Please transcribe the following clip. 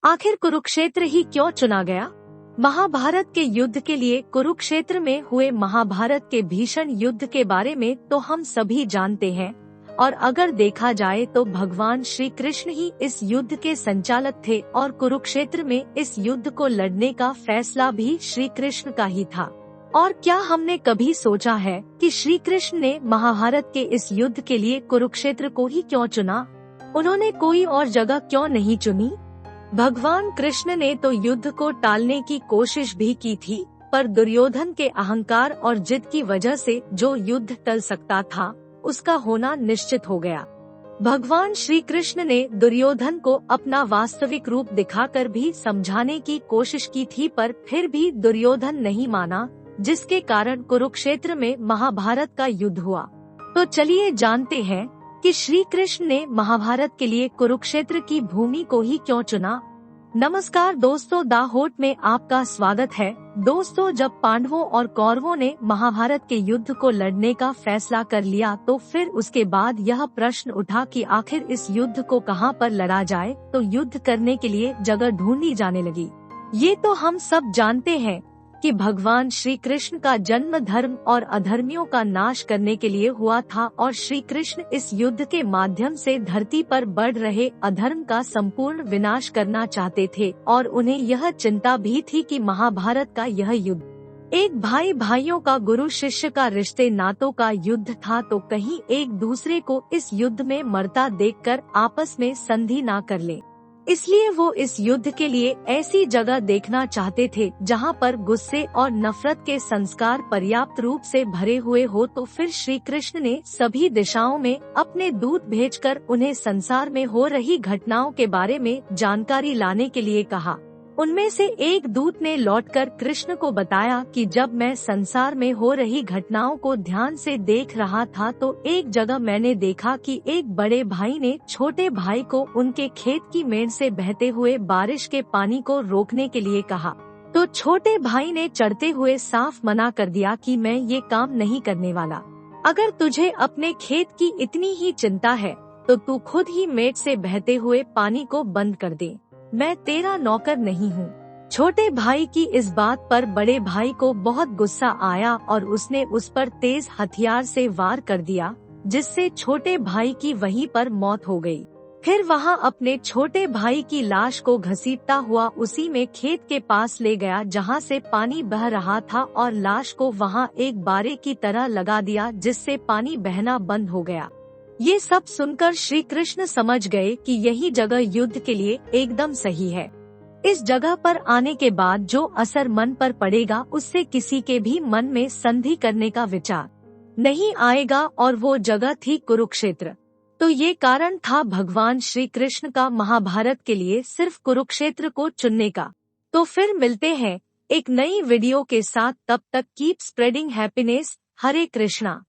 आखिर कुरुक्षेत्र ही क्यों चुना गया? महाभारत के युद्ध के लिए कुरुक्षेत्र में हुए महाभारत के भीषण युद्ध के बारे में तो हम सभी जानते हैं, और अगर देखा जाए तो भगवान श्री कृष्ण ही इस युद्ध के संचालक थे और कुरुक्षेत्र में इस युद्ध को लड़ने का फैसला भी श्री कृष्ण का ही था। और क्या हमने कभी सोचा है कि श्री कृष्ण ने महाभारत के इस युद्ध के लिए कुरुक्षेत्र को ही क्यों चुना? उन्होंने कोई और जगह क्यों नहीं चुनी? भगवान कृष्ण ने तो युद्ध को टालने की कोशिश भी की थी, पर दुर्योधन के अहंकार और जिद की वजह से जो युद्ध टल सकता था उसका होना निश्चित हो गया। भगवान श्री कृष्ण ने दुर्योधन को अपना वास्तविक रूप दिखाकर भी समझाने की कोशिश की थी, पर फिर भी दुर्योधन नहीं माना, जिसके कारण कुरुक्षेत्र में महाभारत का युद्ध हुआ। तो चलिए जानते हैं कि श्री कृष्ण ने महाभारत के लिए कुरुक्षेत्र की भूमि को ही क्यों चुना। नमस्कार दोस्तों, द होट में आपका स्वागत है। दोस्तों, जब पांडवों और कौरवों ने महाभारत के युद्ध को लड़ने का फैसला कर लिया तो फिर उसके बाद यह प्रश्न उठा कि आखिर इस युद्ध को कहां पर लड़ा जाए, तो युद्ध करने के लिए जगह ढूंढी जाने लगी। ये तो हम सब जानते हैं कि भगवान श्री कृष्ण का जन्म धर्म और अधर्मियों का नाश करने के लिए हुआ था और श्री कृष्ण इस युद्ध के माध्यम से धरती पर बढ़ रहे अधर्म का संपूर्ण विनाश करना चाहते थे, और उन्हें यह चिंता भी थी कि महाभारत का यह युद्ध एक भाई भाइयों का, गुरु शिष्य का, रिश्ते नातों का युद्ध था, तो कहीं एक दूसरे को इस युद्ध में मरता देखकर आपस में संधि ना कर ले। इसलिए वो इस युद्ध के लिए ऐसी जगह देखना चाहते थे जहां पर गुस्से और नफरत के संस्कार पर्याप्त रूप से भरे हुए हो। तो फिर श्री कृष्ण ने सभी दिशाओं में अपने दूत भेजकर उन्हें संसार में हो रही घटनाओं के बारे में जानकारी लाने के लिए कहा। उनमें से एक दूत ने लौटकर कृष्ण को बताया कि जब मैं संसार में हो रही घटनाओं को ध्यान से देख रहा था तो एक जगह मैंने देखा कि एक बड़े भाई ने छोटे भाई को उनके खेत की मेड़ से बहते हुए बारिश के पानी को रोकने के लिए कहा, तो छोटे भाई ने चढ़ते हुए साफ मना कर दिया कि मैं ये काम नहीं करने वाला। अगर तुझे अपने खेत की इतनी ही चिंता है तो तू खुद ही मेड़ से बहते हुए पानी को बंद कर दे, मैं तेरा नौकर नहीं हूँ। छोटे भाई की इस बात पर बड़े भाई को बहुत गुस्सा आया और उसने उस पर तेज हथियार से वार कर दिया, जिससे छोटे भाई की वहीं पर मौत हो गई। फिर वहां अपने छोटे भाई की लाश को घसीटता हुआ उसी में खेत के पास ले गया जहां से पानी बह रहा था, और लाश को वहां एक बारे की तरह लगा दिया, जिससे पानी बहना बंद हो गया। ये सब सुनकर श्री कृष्ण समझ गए कि यही जगह युद्ध के लिए एकदम सही है। इस जगह पर आने के बाद जो असर मन पर पड़ेगा उससे किसी के भी मन में संधि करने का विचार नहीं आएगा, और वो जगह थी कुरुक्षेत्र। तो ये कारण था भगवान श्री कृष्ण का महाभारत के लिए सिर्फ कुरुक्षेत्र को चुनने का। तो फिर मिलते हैं एक नई वीडियो के साथ, तब तक कीप स्प्रेडिंग हैप्पीनेस। हरे कृष्णा।